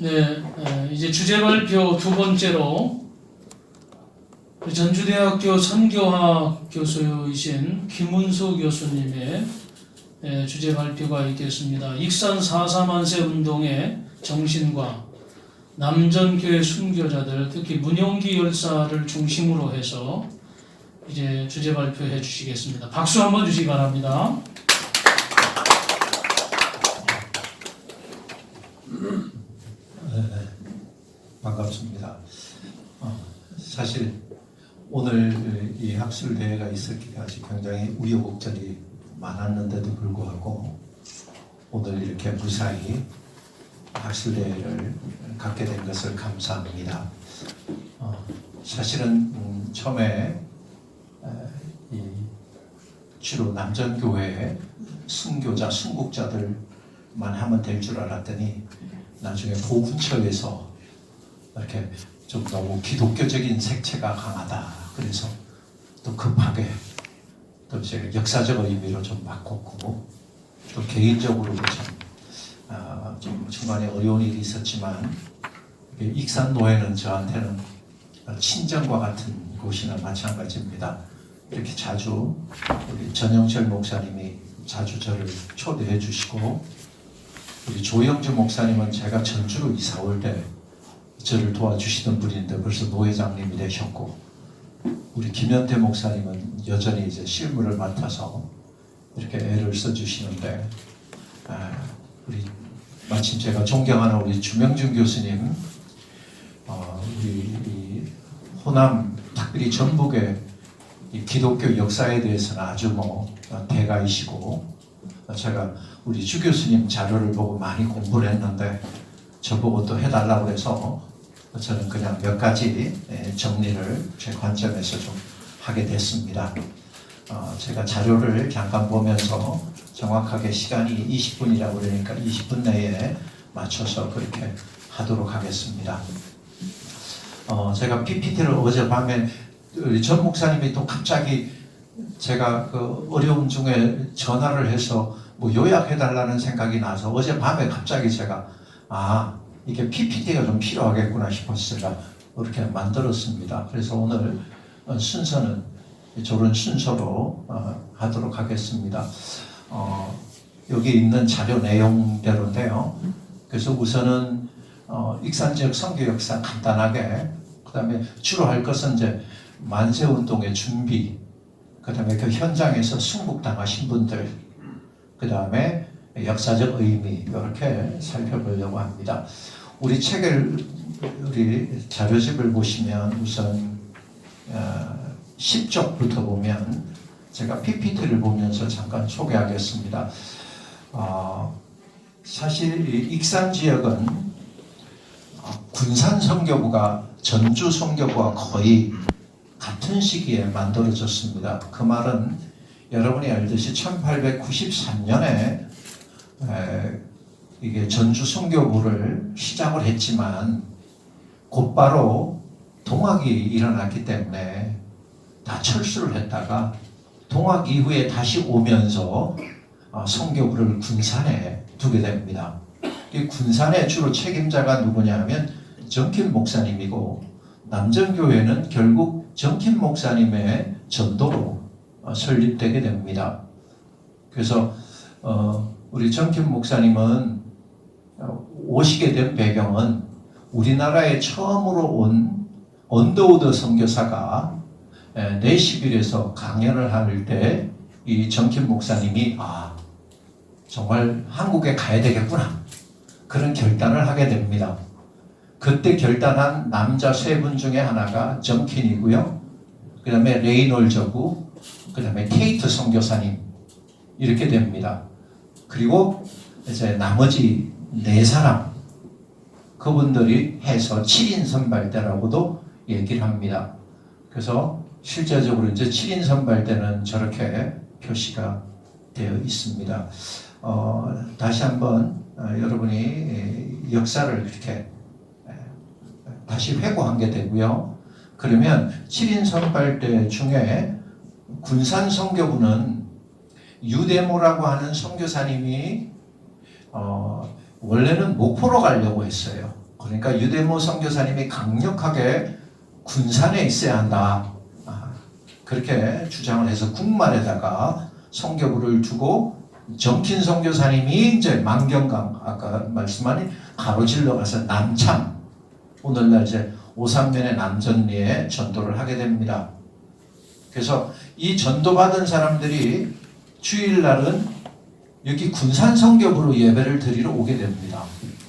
네, 이제 주제 발표 두 번째로 전주대학교 선교학 교수이신 김은수 교수님의 주제 발표가 있겠습니다. 익산 4.4만세 운동의 정신과 남전교회 순교자들, 특히 문용기 열사를 중심으로 해서 이제 주제 발표해 주시겠습니다. 박수 한번 주시기 바랍니다. 반갑습니다. 사실 오늘 이 학술대회가 있었기까지 굉장히 우여곡절이 많았는데도 불구하고 오늘 이렇게 무사히 학술대회를 갖게 된 것을 감사합니다. 사실은 처음에 이 주로 남전교회 순교자, 순국자들만 하면 될 줄 알았더니 나중에 보훈처에서 이렇게 좀 너무 기독교적인 색채가 강하다. 그래서 또 급하게 또 제가 역사적 의미로 좀 바꿨고 또 개인적으로도 좀 중간에 어려운 일이 있었지만 익산 노회는 저한테는 친정과 같은 곳이나 마찬가지입니다. 이렇게 자주 우리 전영철 목사님이 자주 저를 초대해 주시고 우리 조영주 목사님은 제가 전주로 이사 올 때 저를 도와주시던 분인데 벌써 노회장님이 되셨고 우리 김현태 목사님은 여전히 이제 실무를 맡아서 이렇게 애를 써주시는데 우리 마침 제가 존경하는 우리 주명준 교수님 우리 이 호남 특별히 전북의 이 기독교 역사에 대해서는 아주 대가이시고 제가 우리 주 교수님 자료를 보고 많이 공부를 했는데 저보고 또 해달라고 해서 저는 그냥 몇 가지 정리를 제 관점에서 좀 하게 됐습니다. 제가 자료를 잠깐 보면서 정확하게 시간이 20분이라고 그러니까 20분 내에 맞춰서 그렇게 하도록 하겠습니다. 제가 PPT를 어젯밤에 우리 전 목사님이 또 갑자기 제가 그 어려움 중에 전화를 해서 요약해달라는 생각이 나서 어젯밤에 갑자기 제가 이게 PPT가 좀 필요하겠구나 싶었어요. 그렇게 만들었습니다. 그래서 오늘 순서는 저런 순서로 하도록 하겠습니다. 여기 있는 자료 내용대로인데요. 그래서 우선은 익산 지역 선교 역사 간단하게, 그 다음에 주로 할 것은 이제 만세 운동의 준비, 그 다음에 그 현장에서 순국당하신 분들, 그 다음에 역사적 의미 이렇게 살펴보려고 합니다. 우리 책을 우리 자료집을 보시면 우선 10쪽부터 보면 제가 PPT를 보면서 잠깐 소개하겠습니다. 사실 이 익산 지역은 군산 선교부가 전주 선교부와 거의 같은 시기에 만들어졌습니다. 그 말은 여러분이 알듯이 1893년에 이게 전주 선교부를 시작을 했지만 곧바로 동학이 일어났기 때문에 다 철수를 했다가 동학 이후에 다시 오면서 선교부를 군산에 두게 됩니다. 이 군산의 주로 책임자가 누구냐 하면 정킴 목사님이고 남전교회는 결국 정킴 목사님의 전도로 설립되게 됩니다. 그래서 우리 정킴 목사님은 오시게 된 배경은 우리나라에 처음으로 온 언더우드 선교사가 내시빌에서 강연을 할 때 이 정킴 목사님이 정말 한국에 가야 되겠구나 그런 결단을 하게 됩니다. 그때 결단한 남자 세 분 중에 하나가 정킨이고요. 그 다음에 레이놀저고, 그 다음에 케이트 선교사님 이렇게 됩니다. 그리고 이제 나머지 네 사람 그분들이 해서 7인 선발대라고도 얘기를 합니다. 그래서 실제적으로 이제 7인 선발대는 저렇게 표시가 되어 있습니다. 다시 한번 여러분이 역사를 이렇게 다시 회고한 게 되고요. 그러면 7인 선발대 중에 군산 선교부는 유대모라고 하는 선교사님이 원래는 목포로 가려고 했어요. 그러니까 유대모 선교사님이 강력하게 군산에 있어야 한다. 그렇게 주장을 해서 국만에다가 선교부를 두고 정킨 선교사님이 이제 만경강 아까 말씀한 가로질러 가서 남참 오늘날 이제 오산면의 남전리에 전도를 하게 됩니다. 그래서 이 전도받은 사람들이 주일날은 여기 군산 선교부로 예배를 드리러 오게 됩니다.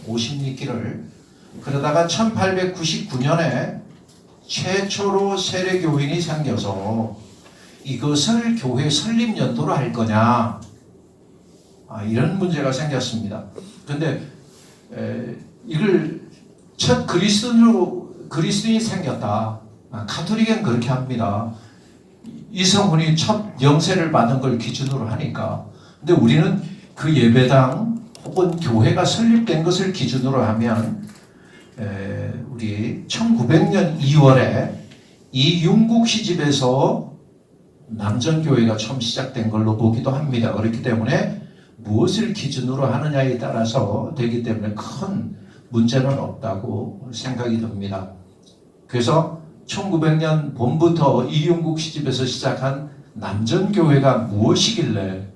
50리길을. 그러다가 1899년에 최초로 세례교인이 생겨서 이것을 교회 설립 연도로 할 거냐, 이런 문제가 생겼습니다. 그런데 이걸 첫 그리스도인이 생겼다. 가톨릭은 그렇게 합니다. 이성훈이 첫 영세를 받은 걸 기준으로 하니까. 근데 우리는 그 예배당 혹은 교회가 설립된 것을 기준으로 하면 우리 1900년 2월에 이윤국 시집에서 남전교회가 처음 시작된 걸로 보기도 합니다. 그렇기 때문에 무엇을 기준으로 하느냐에 따라서 되기 때문에 큰 문제는 없다고 생각이 듭니다. 그래서 1900년 봄부터 이윤국 시집에서 시작한 남전교회가 무엇이길래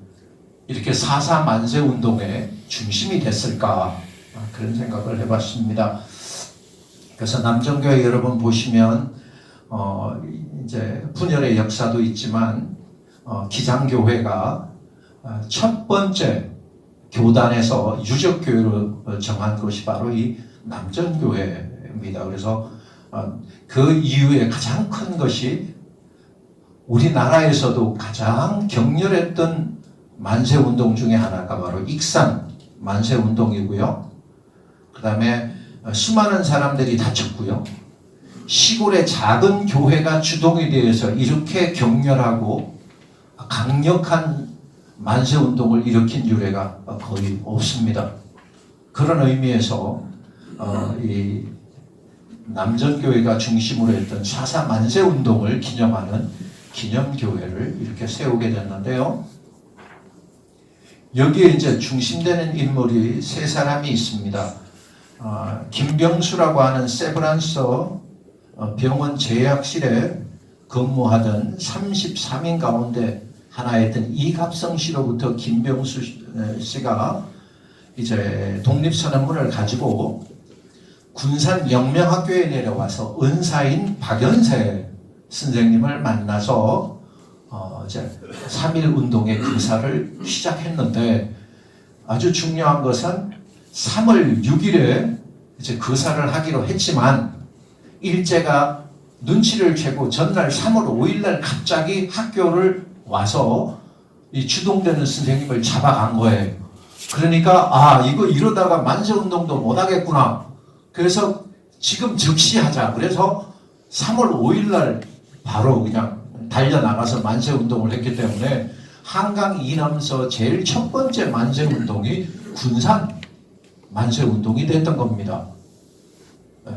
이렇게 4.4 만세운동의 중심이 됐을까, 그런 생각을 해봤습니다. 그래서 남전교회 여러분 보시면 이제 분열의 역사도 있지만 기장교회가 첫 번째 교단에서 유적교회로 정한 것이 바로 이 남전교회입니다. 그래서 그 이후에 가장 큰 것이 우리나라에서도 가장 격렬했던 만세운동 중에 하나가 바로 익산 만세운동이고요. 그 다음에 수많은 사람들이 다쳤고요. 시골의 작은 교회가 주동이 되어서 이렇게 격렬하고 강력한 만세운동을 일으킨 유래가 거의 없습니다. 그런 의미에서 이 남전교회가 중심으로 했던 4.4 만세운동을 기념하는 기념교회를 이렇게 세우게 됐는데요. 여기에 이제 중심되는 인물이 세 사람이 있습니다. 김병수라고 하는 세브란서 병원 제약실에 근무하던 33인 가운데 하나였던 이갑성 씨로부터 김병수 씨가 이제 독립선언문을 가지고 군산 영명학교에 내려와서 은사인 박연세 선생님을 만나서 이제 3.1 운동의 군사를 시작했는데, 아주 중요한 것은 3월 6일에 이제 거사를 하기로 했지만 일제가 눈치를 채고 전날 3월 5일날 갑자기 학교를 와서 이 주동되는 선생님을 잡아간 거예요. 그러니까 이거 이러다가 만세운동도 못하겠구나. 그래서 지금 즉시 하자. 그래서 3월 5일날 바로 그냥 달려나가서 만세운동을 했기 때문에 한강 이남서 제일 첫 번째 만세운동이 군산 만세운동이 됐던 겁니다.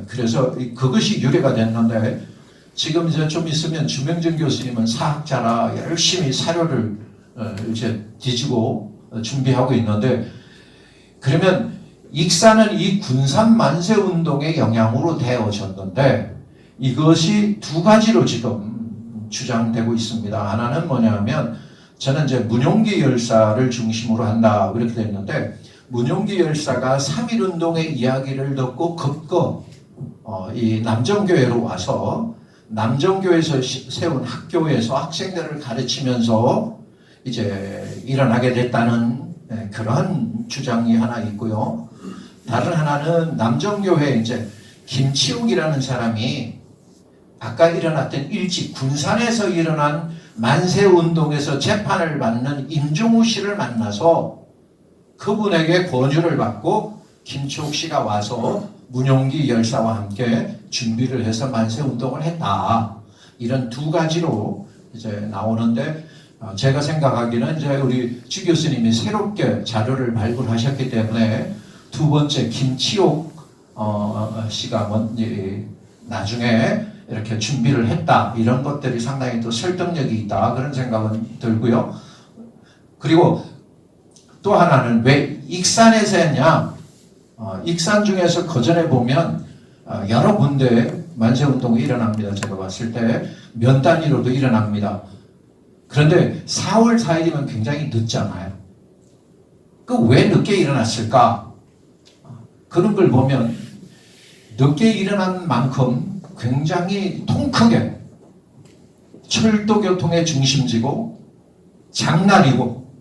그래서 그것이 유래가 됐는데, 지금 이제 좀 있으면 주명진 교수님은 사학자라 열심히 사료를 이제 뒤지고 준비하고 있는데, 그러면 익산은 이 군산 만세운동의 영향으로 되어졌는데 이것이 두 가지로 지금 주장되고 있습니다. 하나는 뭐냐면, 저는 이제 문용기 열사를 중심으로 한다 그렇게 됐는데, 문용기 열사가 3.1운동의 이야기를 듣고 급거 이 남정교회로 와서 남정교회에서 세운 학교에서 학생들을 가르치면서 이제 일어나게 됐다는 그런 주장이 하나 있고요. 다른 하나는 남정교회 이제 김치욱이라는 사람이 아까 일어났던 일찍 군산에서 일어난 만세운동에서 재판을 받는 임종우 씨를 만나서 그분에게 권유를 받고 김치욱 씨가 와서 문용기 열사와 함께 준비를 해서 만세운동을 했다. 이런 두 가지로 이제 나오는데, 제가 생각하기는 이제 우리 주 교수님이 새롭게 자료를 발굴하셨기 때문에 두 번째 김치옥 씨가 나중에 이렇게 준비를 했다, 이런 것들이 상당히 또 설득력이 있다, 그런 생각은 들고요. 그리고 또 하나는 왜 익산에서 했냐? 익산 중에서 거전에 보면 여러 군데 만세운동이 일어납니다. 제가 봤을 때 면 단위로도 일어납니다. 그런데 4월 4일이면 굉장히 늦잖아요. 그 왜 늦게 일어났을까? 그런 걸 보면 늦게 일어난 만큼 굉장히 통크게 철도교통의 중심지고 장날이고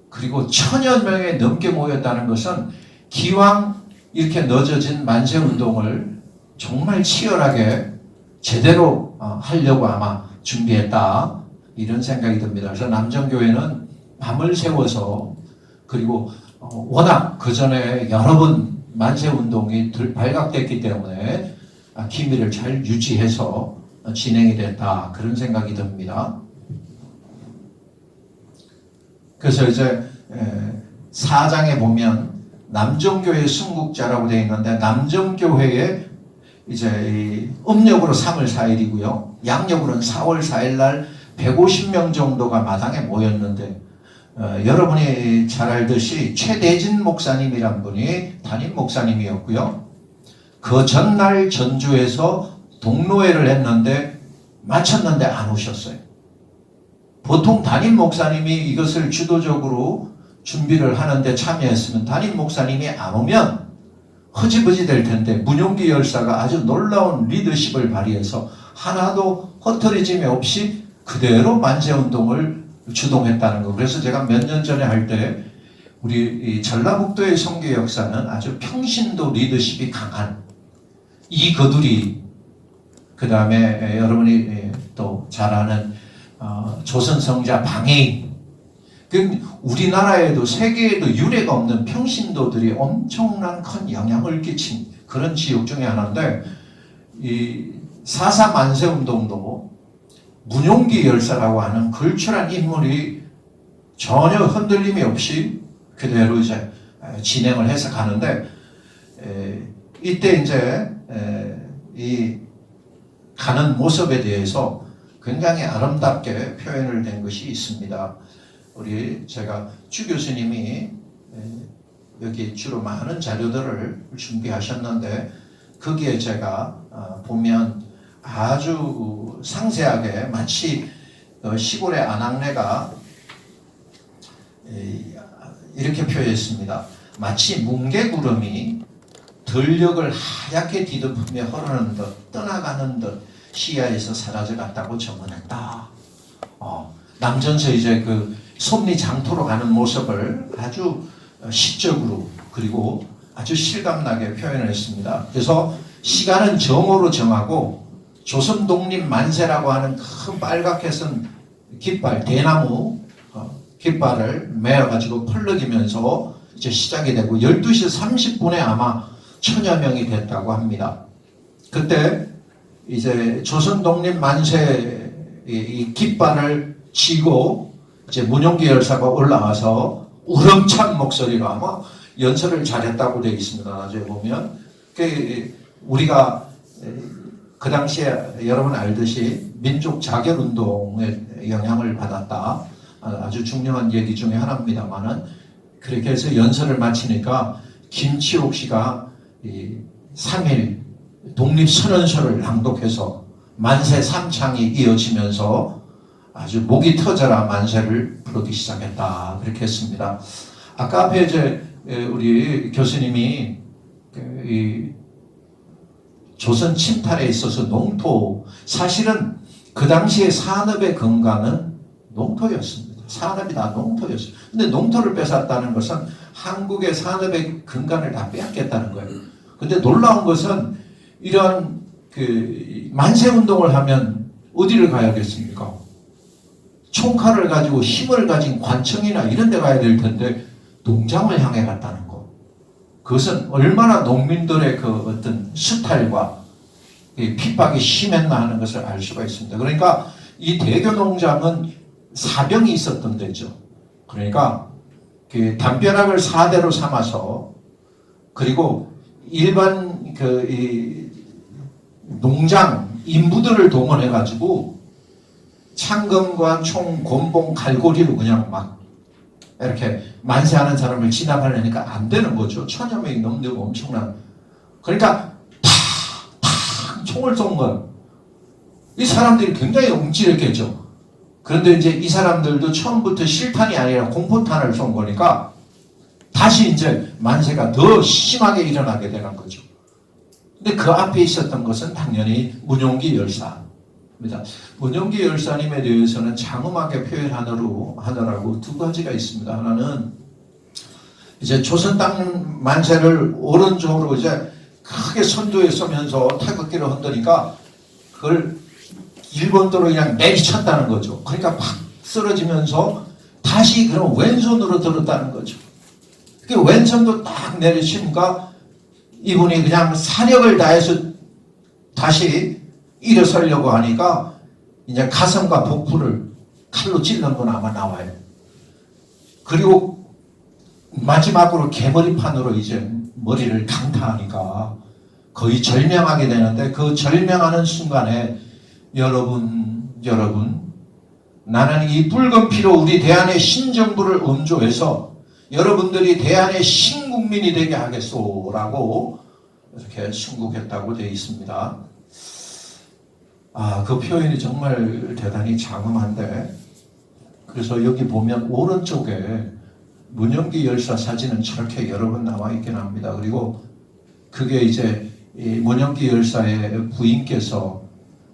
그리고 1000여 명이 넘게 모였다는 것은 기왕 이렇게 늦어진 만세운동을 정말 치열하게 제대로 하려고 아마 준비했다 이런 생각이 듭니다. 그래서 남정교회는 밤을 새워서 그리고 워낙 그 전에 여러 번 만세운동이 발각됐기 때문에 기밀을 잘 유지해서 진행이 됐다 그런 생각이 듭니다. 그래서 이제 4장에 보면 남정교회 순국자라고 되어 있는데 남정교회에 이제 음력으로 3월 4일이고요. 양력으로는 4월 4일 날 150명 정도가 마당에 모였는데 여러분이 잘 알듯이 최대진 목사님이란 분이 담임 목사님이었고요. 그 전날 전주에서 동로회를 했는데 마쳤는데 안 오셨어요. 보통 담임 목사님이 이것을 주도적으로 준비를 하는데 참여했으면 담임 목사님이 안 오면 허지부지 될 텐데 문용기 열사가 아주 놀라운 리더십을 발휘해서 하나도 허투루짐이 없이 그대로 만세운동을 주동했다는 거. 그래서 제가 몇 년 전에 할 때 우리 전라북도의 선교 역사는 아주 평신도 리더십이 강한 이거두리, 그 다음에 여러분이 또 잘 아는 조선성자 방해인, 우리나라에도 세계에도 유례가 없는 평신도들이 엄청난 큰 영향을 끼친 그런 지역 중에 하나인데 이 4.4 만세운동도 문용기 열사라고 하는 걸출한 인물이 전혀 흔들림이 없이 그대로 이제 진행을 해서 가는데 이때 이제 이 가는 모습에 대해서 굉장히 아름답게 표현을 된 것이 있습니다. 제가 주 교수님이 여기 주로 많은 자료들을 준비하셨는데 거기에 제가 보면 아주 상세하게 마치 시골의 아낙네가 이렇게 표현했습니다. 마치 뭉게구름이 들녘을 하얗게 뒤덮으며 흐르는 듯 떠나가는 듯 시야에서 사라져갔다고 전언했다. 남전서 이제 그 섭리 장터로 가는 모습을 아주 시적으로 그리고 아주 실감나게 표현을 했습니다. 그래서 시간은 정오로 정하고 조선 독립 만세라고 하는 큰 빨갛게 쓴 깃발, 대나무 깃발을 메어가지고 펄럭이면서 이제 시작이 되고 12시 30분에 아마 1000여 명이 됐다고 합니다. 그때 이제 조선 독립 만세 이 깃발을 쥐고 이제 문용기 열사가 올라와서 우렁찬 목소리로 아마 연설을 잘했다고 되어 있습니다. 나중에 보면 우리가 그 당시에 여러분 알듯이 민족 자결운동의 영향을 받았다. 아주 중요한 얘기 중에 하나입니다만은 그렇게 해서 연설을 마치니까 김치옥 씨가 3일 독립선언서를 낭독해서 만세 3창이 이어지면서 아주 목이 터져라 만세를 부르기 시작했다. 그렇게 했습니다. 아까 앞에 이제 우리 교수님이 이 조선 침탈에 있어서 농토, 사실은 그 당시에 산업의 근간은 농토였습니다. 산업이 다 농토였어요. 근데 농토를 뺏었다는 것은 한국의 산업의 근간을 다 빼앗겠다는 거예요. 근데 놀라운 것은 이런 만세운동을 하면 어디를 가야겠습니까? 총칼을 가지고 힘을 가진 관청이나 이런 데 가야 될 텐데 농장을 향해 갔다는 거. 그것은 얼마나 농민들의 그 어떤 수탈과 핍박이 심했나 하는 것을 알 수가 있습니다. 그러니까 이 대교 농장은 사병이 있었던 데죠. 그러니까 담벼락을 4대로 삼아서 그리고 일반 이 농장 인부들을 동원해 가지고 창검과 총, 곤봉, 갈고리로 그냥 막 이렇게 만세하는 사람을 진압하려니까 안 되는 거죠. 1000여 명이 넘는 엄청난. 그러니까 탁 총을 쏜 거예요. 이 사람들이 굉장히 움찔했겠죠. 그런데 이제 이 사람들도 처음부터 실탄이 아니라 공포탄을 쏜 거니까 다시 이제 만세가 더 심하게 일어나게 되는 거죠. 근데 그 앞에 있었던 것은 당연히 문용기 열사입니다. 문용기 열사님에 대해서는 장엄하게 표현하더라고 두 가지가 있습니다. 하나는 이제 조선 땅 만세를 오른쪽으로 이제 크게 선두에 서면서 태극기를 흔드니까 그걸 일본도로 그냥 내리쳤다는 거죠. 그러니까 팍 쓰러지면서 다시 그럼 왼손으로 들었다는 거죠. 그 왼손도 딱 내리치니까 이분이 그냥 사력을 다해서 다시 일어서려고 하니까 이제 가슴과 복부를 칼로 찔른 건 아마 나와요. 그리고 마지막으로 개머리판으로 이제 머리를 강타하니까 거의 절명하게 되는데 그 절명하는 순간에 여러분 나는 이 붉은 피로 우리 대한의 신정부를 온조해서 여러분들이 대한의 신국민이 되게 하겠소라고 이렇게 순국했다고 되어 있습니다. 그 표현이 정말 대단히 장엄한데 그래서 여기 보면 오른쪽에 문영기 열사 사진은 저렇게 여러 번 나와 있긴 합니다. 그리고 그게 이제 이 문영기 열사의 부인께서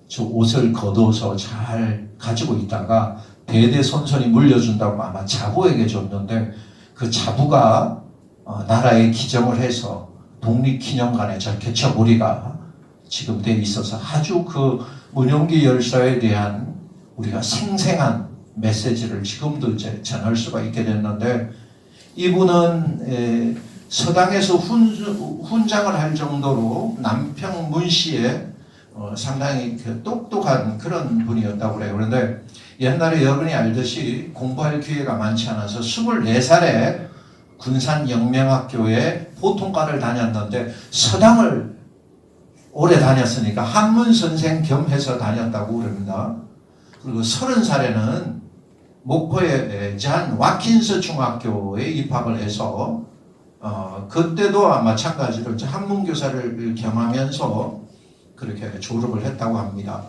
저 옷을 걷어서 잘 가지고 있다가 대대손손이 물려준다고 아마 자부에게 줬는데 그 자부가 나라에 기정을 해서 독립기념관에 저렇게 저고리가 지금 돼 있어서 아주 그 문용기 열사에 대한 우리가 생생한 메시지를 지금도 이제 전할 수가 있게 됐는데 이분은 서당에서 훈장을 할 정도로 남평 문씨에 상당히 똑똑한 그런 분이었다고 그래요. 그런데 옛날에 여러분이 알듯이 공부할 기회가 많지 않아서 24살에 군산영명학교에 보통과를 다녔는데 서당을 오래 다녔으니까 한문선생 겸 해서 다녔다고 그럽니다. 그리고 30살에는 목포의 잔 와킨스 중학교에 입학을 해서 그때도 마찬가지로 한문교사를 겸하면서 그렇게 졸업을 했다고 합니다.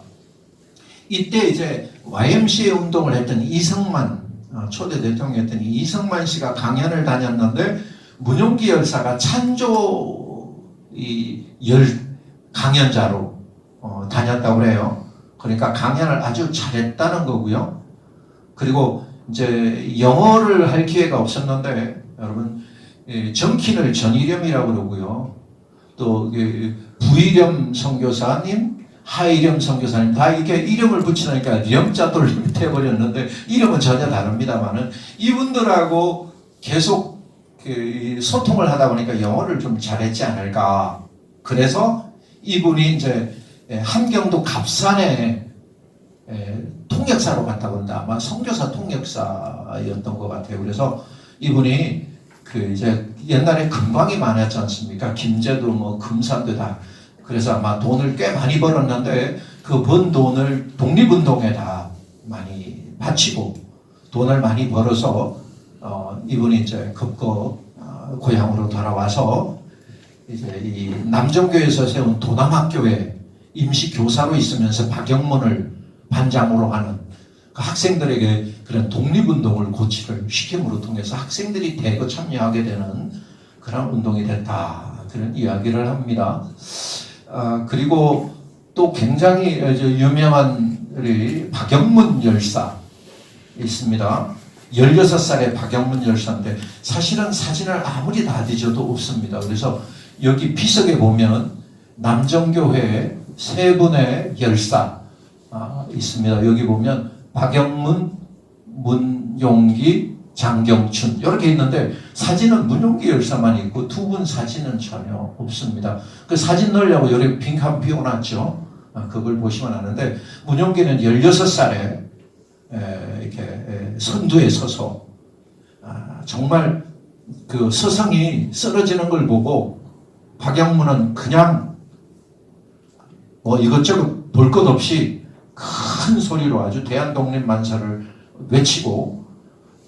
이때 이제 YMCA 운동을 했던 이성만 초대 대통령이었던 이성만 씨가 강연을 다녔는데 문용기 열사가 찬조 강연자로 다녔다고 그래요. 그러니까 강연을 아주 잘했다는 거고요. 그리고 이제 영어를 할 기회가 없었는데 여러분 정킨을 전이렴이라고 그러고요. 또 부이렴 선교사님, 하이렴 선교사님 다 이렇게 이름을 붙이니까 렴자 돌림이 되어버렸는데 이름은 전혀 다릅니다만은 이분들하고 계속 소통을 하다 보니까 영어를 좀 잘했지 않을까. 그래서 이분이 이제 함경도 갑산에 통역사로 갔다고 합니다. 아마 선교사 통역사였던 것 같아요. 그래서 이분이 이제 옛날에 금광이 많았지 않습니까? 김제도 뭐 금산도 다. 그래서 아마 돈을 꽤 많이 벌었는데 그 번 돈을 독립운동에 다 많이 바치고 돈을 많이 벌어서 이분이 이제 급거 고향으로 돌아와서 이제 이 남정교에서 세운 도남학교에 임시 교사로 있으면서 박영문을 반장으로 하는 그 학생들에게 그런 독립운동을 고치를 시킴으로 통해서 학생들이 대거 참여하게 되는 그런 운동이 됐다. 그런 이야기를 합니다. 그리고 또 굉장히 유명한 우리 박영문 열사 있습니다. 16살의 박영문 열사인데 사실은 사진을 아무리 다 뒤져도 없습니다. 그래서 여기 비석에 보면 남정교회 세 분의 열사 있습니다. 여기 보면 박영문, 문용기, 장경춘 이렇게 있는데 사진은 문용기 열사만 있고 두 분 사진은 전혀 없습니다. 그 사진 넣으려고 여기 빈칸 비워놨죠. 그걸 보시면 아는데 문용기는 16살에 이렇게 선두에 서서 정말 그 서성이 쓰러지는 걸 보고 박영문은 그냥 뭐 이것저것 볼 것 없이 큰 소리로 아주 대한독립만사를 외치고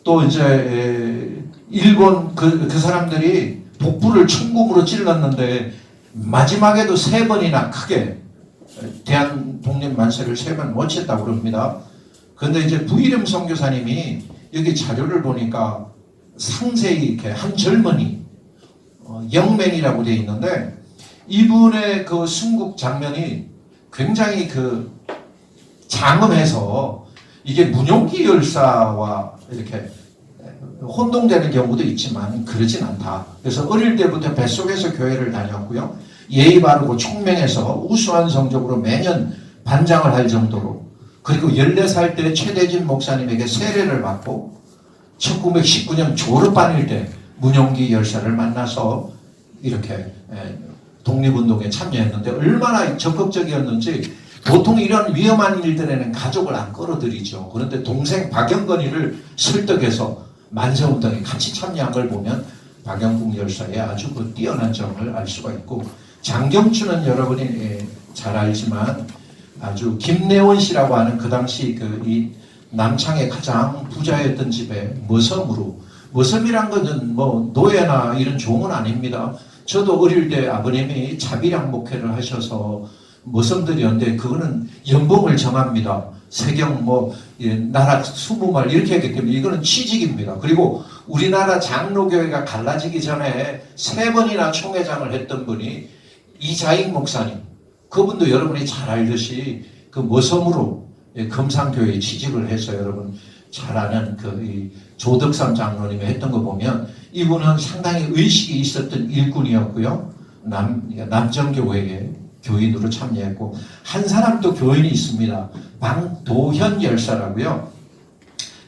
또 이제 일본 그 사람들이 복부를 총금으로 찔렀는데 마지막에도 3번이나 크게 대한 독립 만세를 3번 외쳤다고 그럽니다. 그런데 이제 부이름 선교사님이 여기 자료를 보니까 상세히 이렇게 한 젊은이 영맨이라고 되어 있는데 이분의 그 순국 장면이 굉장히 그 장엄해서 이게 문용기 열사와 이렇게 혼동되는 경우도 있지만 그러진 않다. 그래서 어릴 때부터 뱃속에서 교회를 다녔고요. 예의 바르고 총명해서 우수한 성적으로 매년 반장을 할 정도로, 그리고 14살 때 최대진 목사님에게 세례를 받고 1919년 졸업반일 때 문용기 열사를 만나서 이렇게 독립운동에 참여했는데 얼마나 적극적이었는지, 보통 이런 위험한 일들에는 가족을 안 끌어들이죠. 그런데 동생 박영건이를 설득해서 만세운동에 같이 참여한 걸 보면 박영국 열사의 아주 그 뛰어난 점을 알 수가 있고, 장경춘은 여러분이 잘 알지만 아주 김내원 씨라고 하는 그 당시 이 남창의 가장 부자였던 집에 머섬으로, 머섬이란 것은 뭐 노예나 이런 종은 아닙니다. 저도 어릴 때 아버님이 자비량 목회를 하셔서 머섬들이었는데 그거는 연봉을 정합니다. 세경 나라 20말 이렇게 했기 때문에 이거는 취직입니다. 그리고 우리나라 장로교회가 갈라지기 전에 3번이나 총회장을 했던 분이 이자익 목사님, 그분도 여러분이 잘 알듯이 그 머섬으로 금상교회에 취직을 해서 여러분 잘 아는 이 조덕삼 장로님이 했던 거 보면 이분은 상당히 의식이 있었던 일꾼이었고요. 남정교회에 교인으로 참여했고, 한 사람 또 교인이 있습니다. 방도현 열사라고요.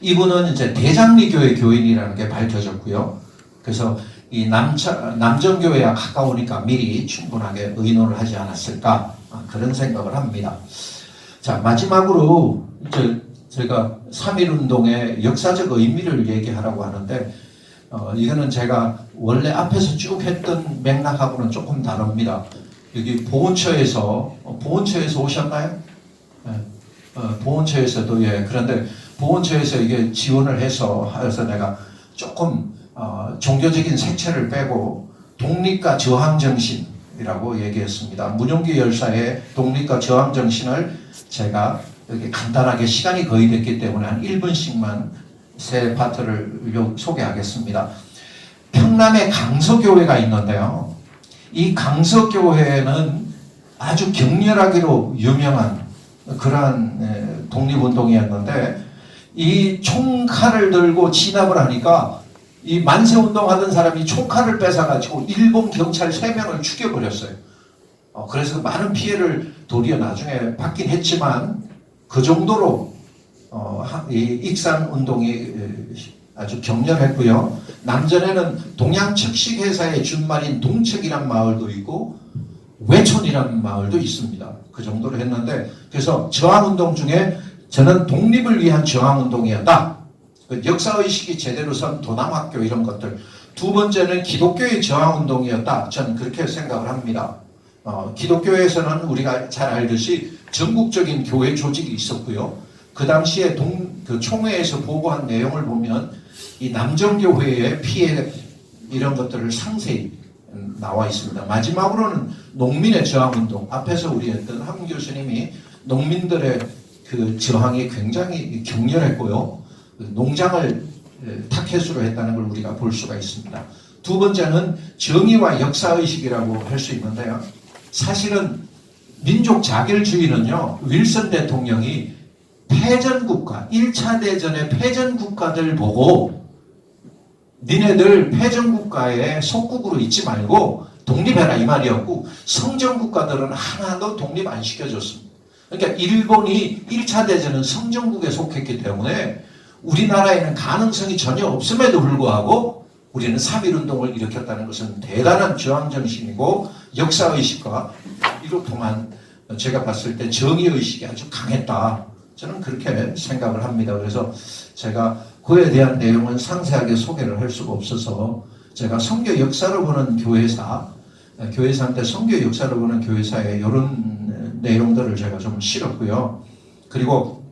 이분은 이제 대장리교회 교인이라는 게 밝혀졌고요. 그래서 이 남정교회와 가까우니까 미리 충분하게 의논을 하지 않았을까, 그런 생각을 합니다. 자, 마지막으로 이제 제가 3.1운동의 역사적 의미를 얘기하라고 하는데 이거는 제가 원래 앞에서 쭉 했던 맥락하고는 조금 다릅니다. 여기 보훈처에서 오셨나요? 보훈처에서도 그런데 보훈처에서 이게 지원을 해서 내가 조금 종교적인 색채를 빼고 독립과 저항 정신이라고 얘기했습니다. 문용기 열사의 독립과 저항 정신을 제가 여기 간단하게, 시간이 거의 됐기 때문에 한 1분씩만 세 파트를 소개하겠습니다. 평남에 강서교회가 있는데요. 이 강서교회는 아주 격렬하기로 유명한 그러한 독립운동이었는데, 이 총칼을 들고 진압을 하니까 이 만세운동 하던 사람이 총칼을 뺏어가지고 일본 경찰 3명을 죽여버렸어요. 그래서 많은 피해를 도리어 나중에 받긴 했지만 그 정도로 이 익산운동이 아주 격렬했고요. 남전에는 동양척식회사의 준말인 동척이란 마을도 있고 외촌이란 마을도 있습니다. 그 정도로 했는데, 그래서 저항운동 중에 저는 독립을 위한 저항운동이었다. 역사의식이 제대로 선 도남학교 이런 것들. 두 번째는 기독교의 저항운동이었다. 저는 그렇게 생각을 합니다. 기독교에서는 우리가 잘 알듯이 전국적인 교회 조직이 있었고요. 그 당시에 그 총회에서 보고한 내용을 보면 이 남정교회의 피해 이런 것들을 상세히 나와 있습니다. 마지막으로는 농민의 저항운동. 앞에서 우리 했던 한 교수님이 농민들의 그 저항이 굉장히 격렬했고요. 농장을 타켓으로 했다는 걸 우리가 볼 수가 있습니다. 두 번째는 정의와 역사의식이라고 할 수 있는데요. 사실은 민족 자결주의는요, 윌슨 대통령이 패전국가, 1차 대전의 패전국가들 보고 니네들 패전국가의 속국으로 있지 말고 독립해라 이 말이었고, 성전국가들은 하나도 독립 안 시켜줬습니다. 그러니까 일본이 1차 대전은 성전국에 속했기 때문에 우리나라에는 가능성이 전혀 없음에도 불구하고 우리는 3.1운동을 일으켰다는 것은 대단한 저항정신이고 역사의식과 이로 통한, 제가 봤을 때 정의의식이 아주 강했다. 저는 그렇게 생각을 합니다. 그래서 제가 그에 대한 내용은 상세하게 소개를 할 수가 없어서 제가 선교 역사를 보는 교회사인데 선교 역사를 보는 교회사에 이런 내용들을 제가 좀 실었고요. 그리고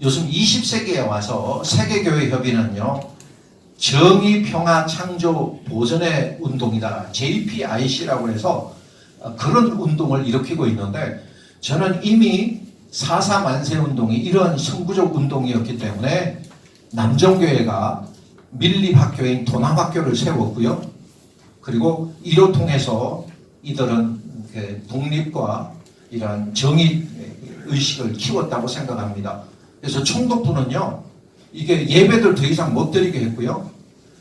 요즘 20세기에 와서 세계교회협의는요, 정의, 평화, 창조, 보전의 운동이다. JPIC라고 해서 그런 운동을 일으키고 있는데 저는 이미 4.4 만세운동이 이러한 선구적 운동이었기 때문에 남정교회가 밀립학교인 도남학교를 세웠고요. 그리고 이로 통해서 이들은 독립과 이러한 정의 의식을 키웠다고 생각합니다. 그래서 총독부는요, 이게 예배들 더 이상 못 드리게 했고요.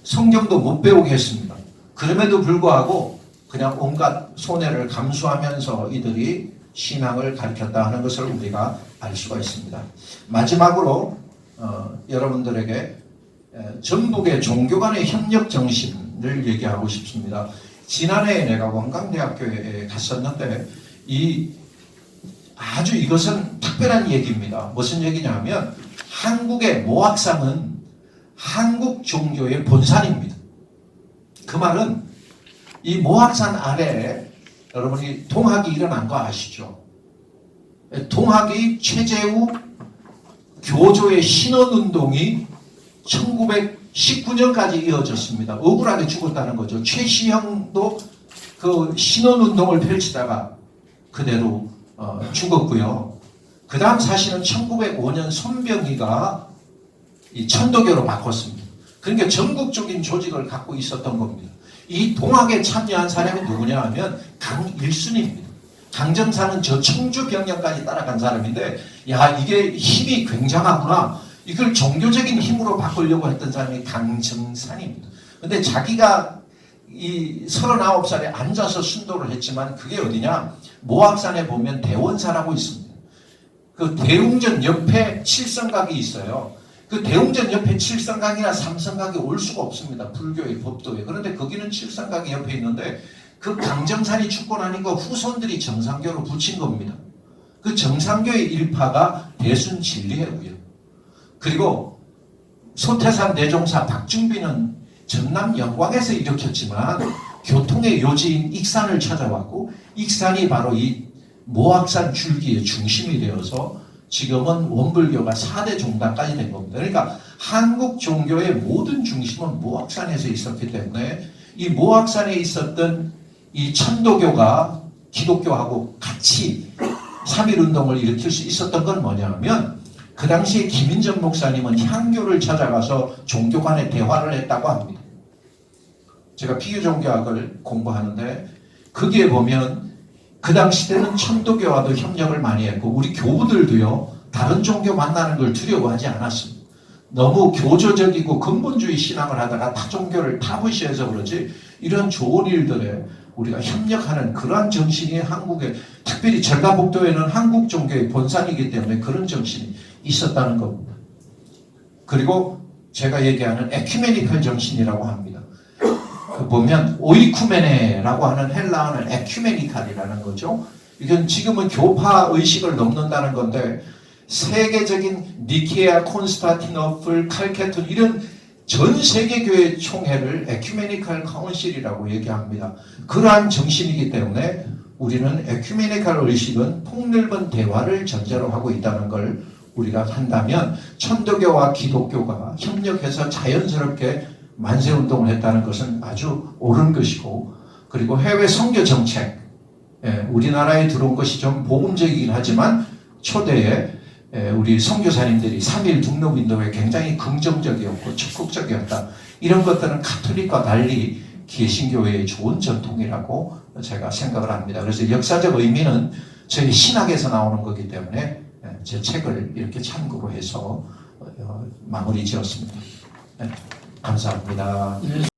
성경도 못 배우게 했습니다. 그럼에도 불구하고 그냥 온갖 손해를 감수하면서 이들이 신앙을 가르쳤다 하는 것을 우리가 알 수가 있습니다. 마지막으로 여러분들에게 전북의 종교 간의 협력 정신을 얘기하고 싶습니다. 지난해에 내가 원광대학교에 갔었는데 아주 이것은 특별한 얘기입니다. 무슨 얘기냐면 한국의 모악산은 한국 종교의 본산입니다. 그 말은 이 모악산 아래에 여러분이 동학이 일어난 거 아시죠? 동학이 최재우 교조의 신원운동이 1919년까지 이어졌습니다. 억울하게 죽었다는 거죠. 최시형도 그 신원운동을 펼치다가 그대로 죽었고요. 그 다음 사실은 1905년 손병희가 이 천도교로 바꿨습니다. 그러니까 전국적인 조직을 갖고 있었던 겁니다. 이 동학에 참여한 사람이 누구냐 하면 강일순입니다. 강정사는 저 청주병력까지 따라간 사람인데 야 이게 힘이 굉장하구나. 이걸 종교적인 힘으로 바꾸려고 했던 사람이 강정산입니다. 근데 자기가 이 39살에 앉아서 순도를 했지만 그게 어디냐? 모악산에 보면 대원사라고 있습니다. 그 대웅전 옆에 칠성각이 있어요. 그 대웅전 옆에 칠성각이나 삼성각이 올 수가 없습니다. 불교의 법도에. 그런데 거기는 칠성각이 옆에 있는데 그 강정산이 죽고 나니까 후손들이 정상교로 붙인 겁니다. 그 정상교의 일파가 대순진리회고요. 그리고 소태산 대종사 박중비는 전남 영광에서 일으켰지만 교통의 요지인 익산을 찾아왔고 익산이 바로 이 모악산 줄기의 중심이 되어서 지금은 원불교가 4대 종단까지 된 겁니다. 그러니까 한국 종교의 모든 중심은 모악산에서 있었기 때문에 이 모악산에 있었던 이 천도교가 기독교하고 같이 3.1운동을 일으킬 수 있었던 건 뭐냐면 그 당시에 김인전 목사님은 향교를 찾아가서 종교 간의 대화를 했다고 합니다. 제가 비유종교학을 공부하는데 거기에 보면 그 당시 때는 천도교와도 협력을 많이 했고 우리 교부들도요 다른 종교 만나는 걸 두려워하지 않았습니다. 너무 교조적이고 근본주의 신앙을 하다가 타 종교를 다 무시해서 그렇지 이런 좋은 일들에 우리가 협력하는 그러한 정신이 한국에 특별히 전라북도에는 한국 종교의 본산이기 때문에 그런 정신이 있었다는 겁니다. 그리고 제가 얘기하는 에큐메니컬 정신이라고 합니다. 보면 오이쿠메네라고 하는 헬라어는 에큐메니칼이라는 거죠. 이건 지금은 교파 의식을 넘는다는 건데 세계적인 니케아, 콘스탄티노플, 칼케톤 이런 전 세계 교회 총회를 에큐메니칼 카운실이라고 얘기합니다. 그러한 정신이기 때문에 우리는 에큐메니칼 의식은 폭넓은 대화를 전제로 하고 있다는 걸 우리가 한다면 천도교와 기독교가 협력해서 자연스럽게 만세운동을 했다는 것은 아주 옳은 것이고 그리고 해외 선교 정책 우리나라에 들어온 것이 좀 보금적이긴 하지만 초대에 우리 선교사님들이 3.1 독립운동에 굉장히 긍정적이었고 적극적이었다. 이런 것들은 가톨릭과 달리 개신교회의 좋은 전통이라고 제가 생각을 합니다. 그래서 역사적 의미는 저희 신학에서 나오는 거기 때문에 제 책을 이렇게 참고로 해서 마무리 지었습니다. 감사합니다.